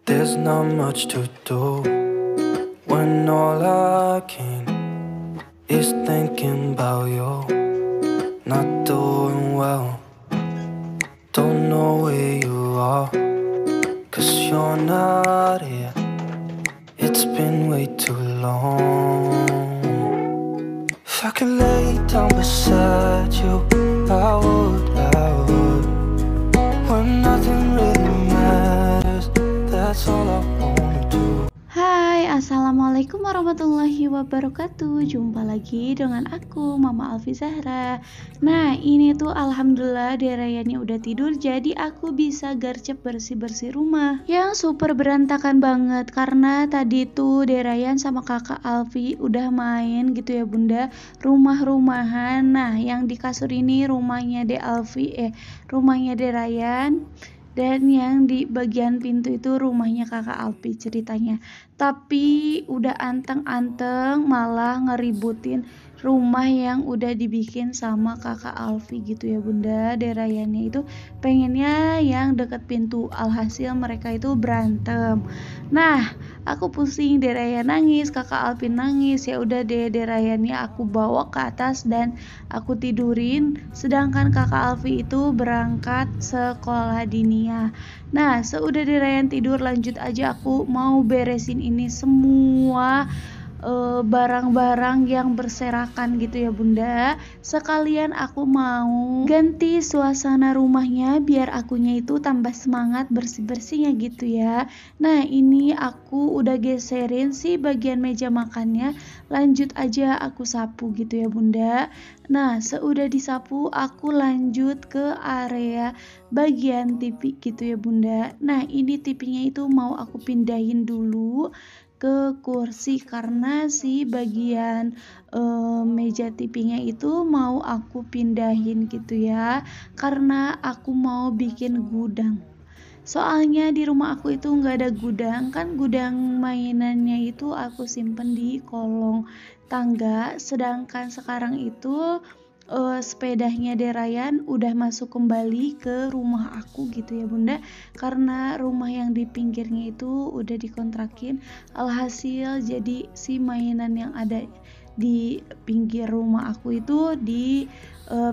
There's not much to do when all I can is thinking about you. Not doing well, don't know where you are, 'cause you're not here. It's been way too long. If I could lay down beside you, I would. When nothing really matters, that's all I wanna do. Hai, assalamualaikum warahmatullahi wabarakatuh. Jumpa lagi dengan aku, Mama Alfi Zahra. Nah, ini tuh alhamdulillah Derayannya udah tidur, jadi aku bisa garcep bersih-bersih rumah yang super berantakan banget. Karena tadi tuh Derayan sama kakak Alfi udah main gitu ya bunda, rumah-rumahan. Nah, yang di kasur ini rumahnya rumahnya Derayan. Dan yang di bagian pintu itu rumahnya kakak Alfi ceritanya. Tapi udah anteng-anteng malah ngeributin rumah yang udah dibikin sama kakak Alfi gitu ya bunda. Derayannya itu pengennya yang deket pintu, alhasil mereka itu berantem. Nah, aku pusing, Derayan nangis, kakak Alfi nangis. Ya udah deh, Derayannya aku bawa ke atas dan aku tidurin, sedangkan kakak Alfi itu berangkat sekolah dinia. Nah, seudah Derayan tidur, lanjut aja aku mau beresin ini semua barang-barang yang berserakan gitu ya bunda. Sekalian aku mau ganti suasana rumahnya biar akunya itu tambah semangat bersih-bersihnya gitu ya. Nah, ini aku udah geserin sih bagian meja makannya, lanjut aja aku sapu gitu ya bunda. Nah, seudah disapu aku lanjut ke area bagian TV gitu ya bunda. Nah, ini TV-nya itu mau aku pindahin dulu ke kursi karena si bagian meja TV-nya itu mau aku pindahin gitu ya, karena aku mau bikin gudang. Soalnya di rumah aku itu nggak ada gudang, kan gudang mainannya itu aku simpen di kolong tangga, sedangkan sekarang itu sepedanya Derayan udah masuk kembali ke rumah aku gitu ya bunda, karena rumah yang di pinggirnya itu udah dikontrakin, alhasil jadi si mainan yang ada di pinggir rumah aku itu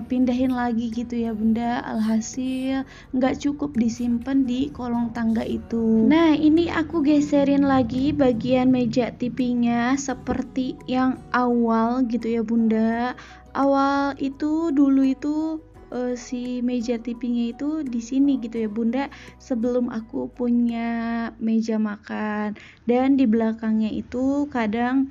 pindahin lagi gitu ya bunda, alhasil nggak cukup disimpan di kolong tangga itu. Nah, ini aku geserin lagi bagian meja TV-nya seperti yang awal gitu ya bunda. Awal itu dulu itu si meja TV-nya itu di sini gitu ya bunda, sebelum aku punya meja makan. Dan di belakangnya itu kadang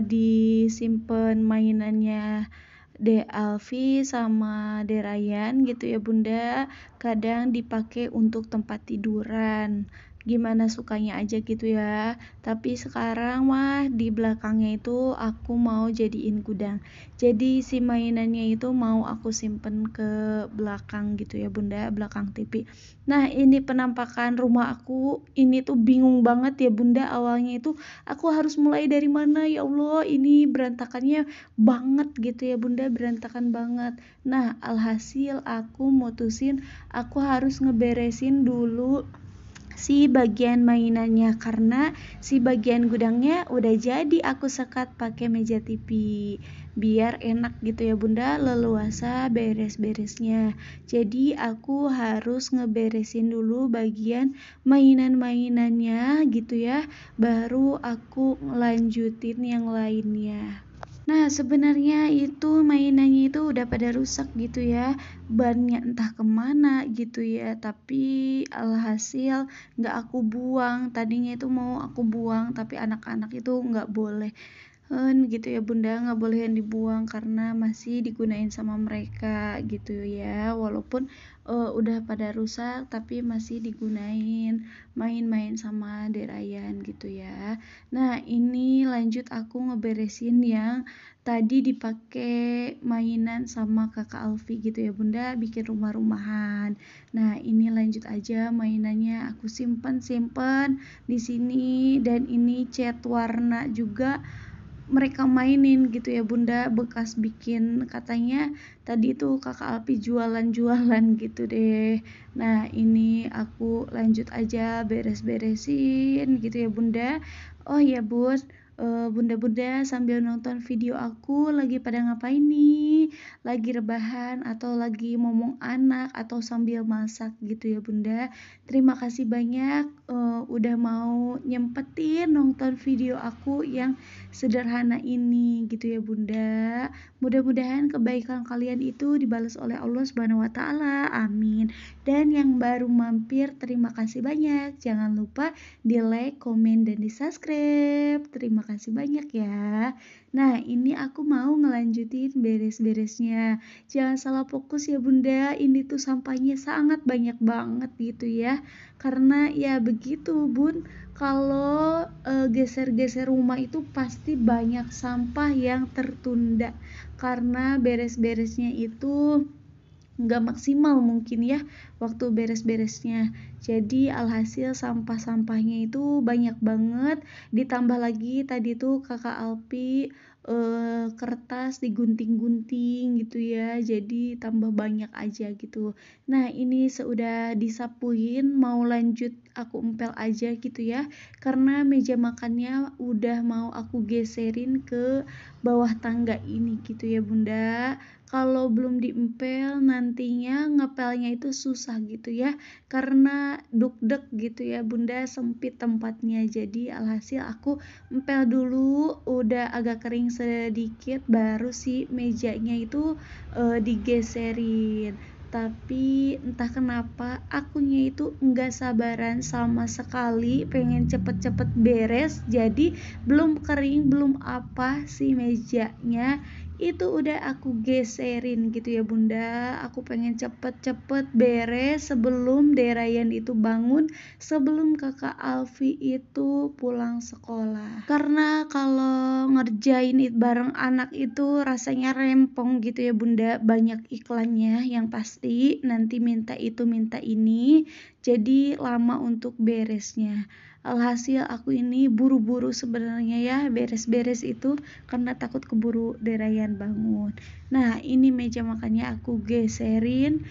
disimpan mainannya De Alfi sama Derayan gitu ya bunda, kadang dipakai untuk tempat tiduran, gimana sukanya aja gitu ya. Tapi sekarang mah di belakangnya itu aku mau jadiin gudang, jadi si mainannya itu mau aku simpen ke belakang gitu ya bunda, belakang TV. Nah, ini penampakan rumah aku ini tuh bingung banget ya bunda. Awalnya itu aku harus mulai dari mana, ya Allah, ini berantakannya banget gitu ya bunda, berantakan banget. Nah, alhasil aku mutusin aku harus ngeberesin dulu si bagian mainannya, karena si bagian gudangnya udah jadi aku sekat pakai meja TV biar enak gitu ya bunda, leluasa beres-beresnya. Jadi aku harus ngeberesin dulu bagian mainan-mainannya gitu ya, baru aku lanjutin yang lainnya. Nah, sebenarnya itu mainannya itu udah pada rusak gitu ya, bannya entah kemana gitu ya, tapi alhasil nggak aku buang. Tadinya itu mau aku buang, tapi anak-anak itu nggak boleh gitu ya bunda, nggak boleh yang dibuang karena masih digunain sama mereka gitu ya, walaupun udah pada rusak tapi masih digunain main-main sama Derayan gitu ya. Nah, ini lanjut aku ngeberesin yang tadi dipakai mainan sama kakak Alfi gitu ya bunda, bikin rumah-rumahan. Nah, ini lanjut aja mainannya aku simpen di sini, dan ini cat warna juga mereka mainin gitu ya bunda, bekas bikin, katanya tadi tuh kakak Alpi jualan-jualan gitu deh. Nah ini aku lanjut aja beres-beresin gitu ya bunda. Oh ya bun, bunda-bunda sambil nonton video aku lagi pada ngapain nih? Lagi rebahan atau lagi ngomong anak atau sambil masak gitu ya bunda. Terima kasih banyak udah mau nyempetin nonton video aku yang sederhana ini gitu ya bunda. Mudah-mudahan kebaikan kalian itu dibalas oleh Allah Subhanahu wa taala. Amin. Dan yang baru mampir, terima kasih banyak. Jangan lupa di like, komen, dan di subscribe. Terima kasih banyak ya. Nah ini aku mau ngelanjutin beres-beresnya. Jangan salah fokus ya bunda, ini tuh sampahnya sangat banyak banget gitu ya. Karena ya begitu bun, kalau geser-geser rumah itu pasti banyak sampah yang tertunda karena beres-beresnya itu nggak maksimal mungkin ya waktu beres-beresnya. Jadi alhasil sampah-sampahnya itu banyak banget, ditambah lagi tadi tuh kakak Alpi kertas digunting-gunting gitu ya, jadi tambah banyak aja gitu. Nah ini seudah disapuin mau lanjut aku empel aja gitu ya, karena meja makannya udah mau aku geserin ke bawah tangga ini gitu ya bunda. Kalau belum diempel nantinya ngepelnya itu susah gitu ya, karena dukdek gitu ya bunda, sempit tempatnya. Jadi alhasil aku empel dulu, udah agak kering sedikit baru si mejanya itu digeserin. Tapi entah kenapa akunya itu enggak sabaran sama sekali, pengen cepet-cepet beres. Jadi belum kering belum apa si mejanya itu udah aku geserin gitu ya bunda. Aku pengen cepet-cepet beres sebelum Derayan itu bangun, sebelum kakak Alfi itu pulang sekolah. Karena kalau ngerjain bareng anak itu rasanya rempong gitu ya bunda, banyak iklannya yang pasti, nanti minta itu minta ini, jadi lama untuk beresnya. Alhasil aku ini buru-buru sebenarnya ya beres-beres itu, karena takut keburu Derayan bangun. Nah ini meja makannya aku geserin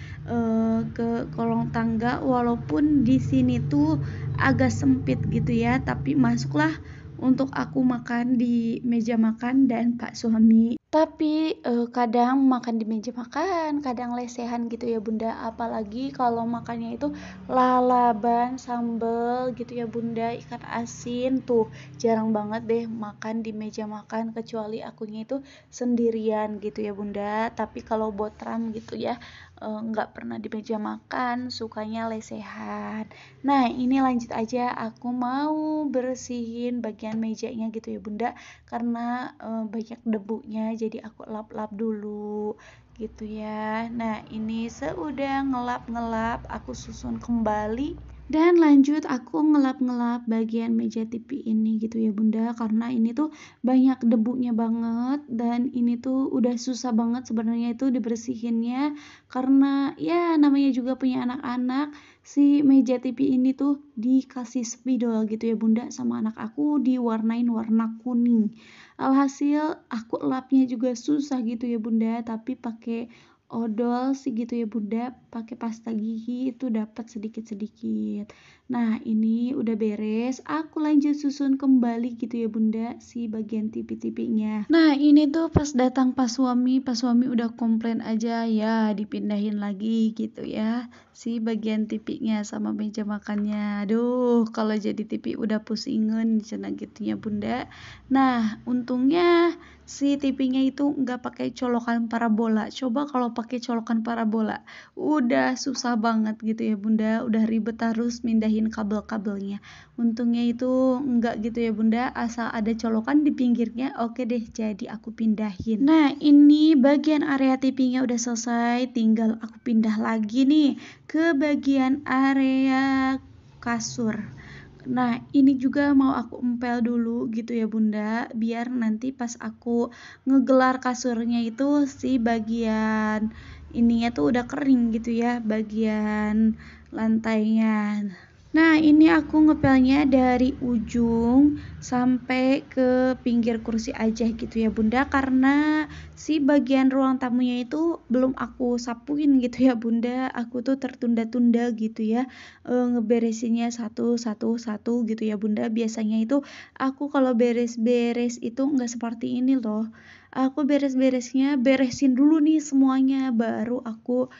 ke kolong tangga, walaupun di sini tuh agak sempit gitu ya, tapi masuklah untuk aku makan di meja makan dan Pak suami. Tapi kadang makan di meja makan, kadang lesehan gitu ya bunda, apalagi kalau makannya itu lalaban sambal gitu ya bunda, ikan asin tuh jarang banget deh makan di meja makan, kecuali akunya itu sendirian gitu ya bunda. Tapi kalau botram gitu ya nggak pernah di meja makan, sukanya lesehan. Nah ini lanjut aja, aku mau bersihin bagian mejanya gitu ya bunda, karena banyak debunya, jadi aku lap-lap dulu gitu ya. Nah ini seudah ngelap-ngelap aku susun kembali dan lanjut aku ngelap-ngelap bagian meja TV ini gitu ya bunda, karena ini tuh banyak debunya banget dan ini tuh udah susah banget sebenarnya itu dibersihinnya, karena ya namanya juga punya anak-anak. Si meja TV ini tuh dikasih spidol gitu ya bunda sama anak aku, diwarnain warna kuning. Alhasil aku lapnya juga susah gitu ya bunda, tapi pakai odol sih gitu ya bunda, pakai pasta gigi itu dapat sedikit-sedikit. Nah ini udah beres, aku lanjut susun kembali gitu ya bunda si bagian tipi-tipinya. Nah ini tuh pas datang pas suami udah komplain aja ya dipindahin lagi gitu ya si bagian tipinya sama meja makannya. Aduh kalau jadi tipi udah pusingin cina gitu ya bunda. Nah untungnya si tipinya itu nggak pakai colokan parabola. Coba kalau pakai colokan parabola udah susah banget gitu ya bunda, udah ribet harus mindahin kabel-kabelnya. Untungnya itu enggak gitu ya bunda, asal ada colokan di pinggirnya, oke deh jadi aku pindahin. Nah ini bagian area tipinya udah selesai, tinggal aku pindah lagi nih ke bagian area kasur. Nah ini juga mau aku empel dulu gitu ya bunda, biar nanti pas aku ngegelar kasurnya itu si bagian ininya tuh udah kering gitu ya, bagian lantainya. Nah Nah, ini aku ngepelnya dari ujung sampai ke pinggir kursi aja gitu ya Bunda, karena si bagian ruang tamunya itu belum aku sapuin gitu ya Bunda. Aku tuh tertunda-tunda gitu ya, ngeberesinnya satu gitu ya Bunda. Biasanya itu aku kalau beres-beres itu nggak seperti ini loh. Aku beres-beresnya beresin dulu nih semuanya, baru aku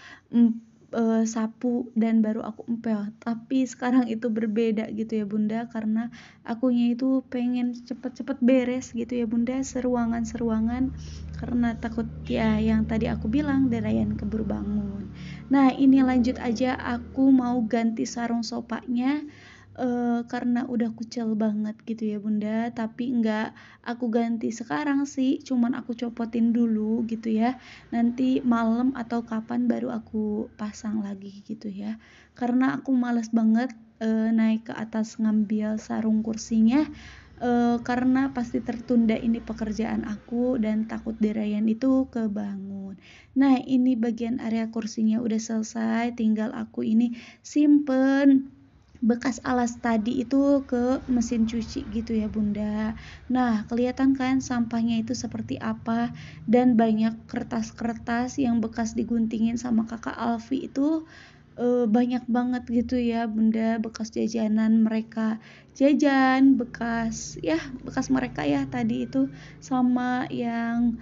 sapu dan baru aku empel. Tapi sekarang itu berbeda gitu ya Bunda, karena akunya itu pengen cepet-cepet beres gitu ya Bunda, seruangan-seruangan, karena takut ya yang tadi aku bilang derayan keburu bangun. Nah, ini lanjut aja, aku mau ganti sarung sopanya karena udah kucel banget gitu ya Bunda, tapi enggak aku ganti sekarang sih, cuman aku copotin dulu gitu ya, nanti malam atau kapan baru aku pasang lagi gitu ya, karena aku males banget naik ke atas ngambil sarung kursinya, karena pasti tertunda ini pekerjaan aku dan takut derayan itu kebangun. Nah, ini bagian area kursinya udah selesai, tinggal aku ini simpen bekas alas tadi itu ke mesin cuci gitu ya Bunda. Nah, kelihatan kan sampahnya itu seperti apa, dan banyak kertas-kertas yang bekas diguntingin sama kakak Alfi itu banyak banget gitu ya Bunda, bekas jajanan mereka, jajan bekas ya, bekas mereka ya tadi itu, sama yang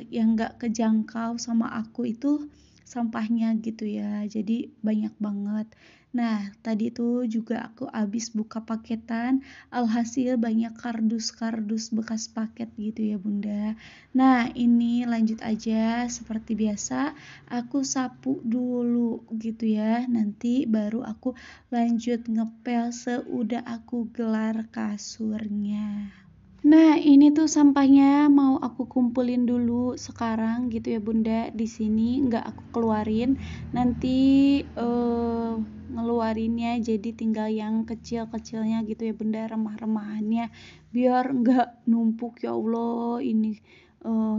nggak kejangkau sama aku itu sampahnya gitu ya, jadi banyak banget. Nah, tadi tuh juga aku habis buka paketan, alhasil banyak kardus-kardus bekas paket gitu ya Bunda. Nah, ini lanjut aja seperti biasa, aku sapu dulu gitu ya, nanti baru aku lanjut ngepel seudah aku gelar kasurnya. Nah, ini tuh sampahnya mau aku kumpulin dulu sekarang gitu ya Bunda. Di sini nggak aku keluarin, nanti ngeluarinnya jadi tinggal yang kecil-kecilnya gitu ya Bunda, remah-remahannya, biar nggak numpuk. Ya Allah, ini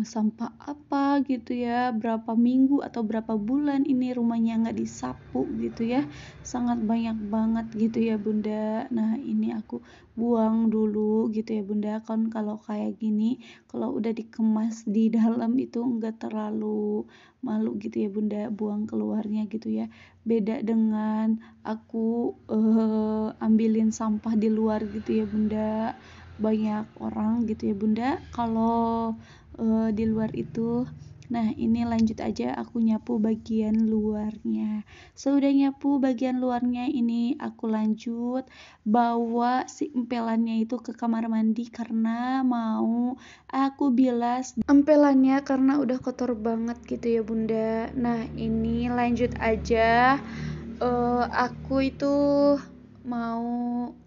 sampah apa gitu ya, berapa minggu atau berapa bulan ini rumahnya nggak disapu gitu ya, sangat banyak banget gitu ya Bunda. Nah, ini aku buang dulu gitu ya Bunda, kan kalau kayak gini kalau udah dikemas di dalam itu enggak terlalu malu gitu ya Bunda, buang keluarnya gitu ya, beda dengan aku ambilin sampah di luar gitu ya Bunda, banyak orang gitu ya Bunda kalau di luar itu. Nah, ini lanjut aja aku nyapu bagian luarnya. Sudah nyapu bagian luarnya, ini aku lanjut bawa si empelannya itu ke kamar mandi karena mau aku bilas empelannya karena udah kotor banget gitu ya Bunda. Nah, ini lanjut aja, aku itu mau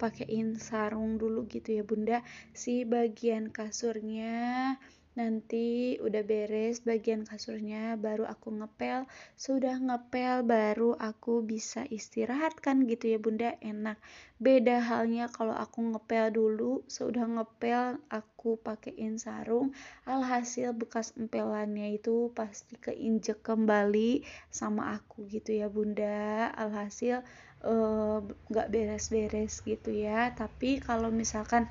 pakein sarung dulu gitu ya Bunda, si bagian kasurnya. Nanti udah beres bagian kasurnya baru aku ngepel, sudah ngepel baru aku bisa istirahat kan gitu ya Bunda, enak. Beda halnya kalau aku ngepel dulu, sudah ngepel aku pakein sarung, alhasil bekas empelannya itu pasti keinjek kembali sama aku gitu ya Bunda, alhasil nggak beres-beres gitu ya. Tapi kalau misalkan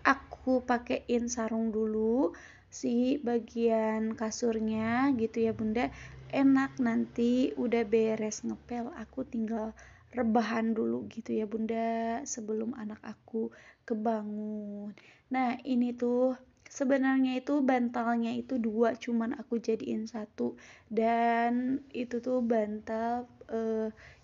aku pakein sarung dulu si bagian kasurnya gitu ya Bunda, enak, nanti udah beres ngepel aku tinggal rebahan dulu gitu ya Bunda sebelum anak aku kebangun. Nah, ini tuh sebenarnya itu bantalnya itu dua, cuman aku jadiin satu, dan itu tuh bantal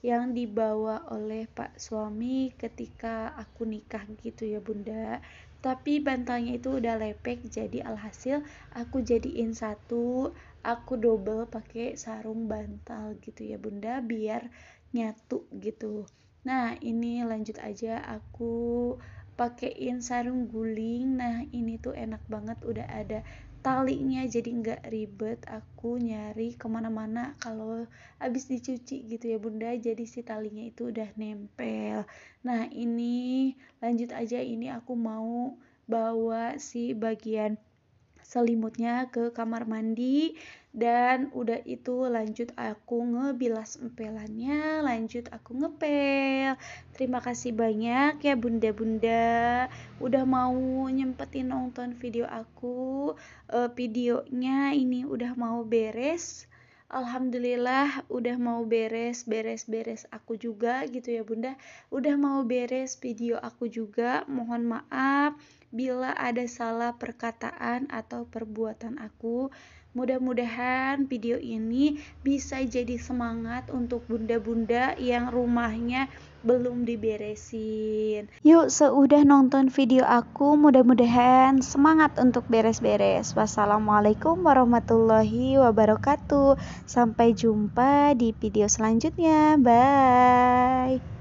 yang dibawa oleh Pak suami ketika aku nikah gitu ya Bunda, tapi bantalnya itu udah lepek, jadi alhasil aku jadiin satu, aku double pakai sarung bantal gitu ya Bunda biar nyatu gitu. Nah, ini lanjut aja aku pakein sarung guling. Nah, ini tuh enak banget, udah ada talinya jadi nggak ribet aku nyari kemana-mana kalau habis dicuci gitu ya Bunda, jadi si talinya itu udah nempel. Nah, ini lanjut aja, ini aku mau bawa si bagian selimutnya ke kamar mandi Dan udah itu lanjut aku ngebilas empelannya, lanjut aku ngepel. Terima kasih banyak ya bunda-bunda udah mau nyempetin nonton video aku. Videonya ini udah mau beres. Alhamdulillah udah mau beres aku juga gitu ya bunda. Udah mau beres video aku juga. Mohon maaf bila ada salah perkataan atau perbuatan aku. Mudah-mudahan video ini bisa jadi semangat untuk bunda-bunda yang rumahnya belum diberesin. Yuk seudah nonton video aku, mudah-mudahan semangat untuk beres-beres. Wassalamualaikum warahmatullahi wabarakatuh. Sampai jumpa di video selanjutnya. Bye.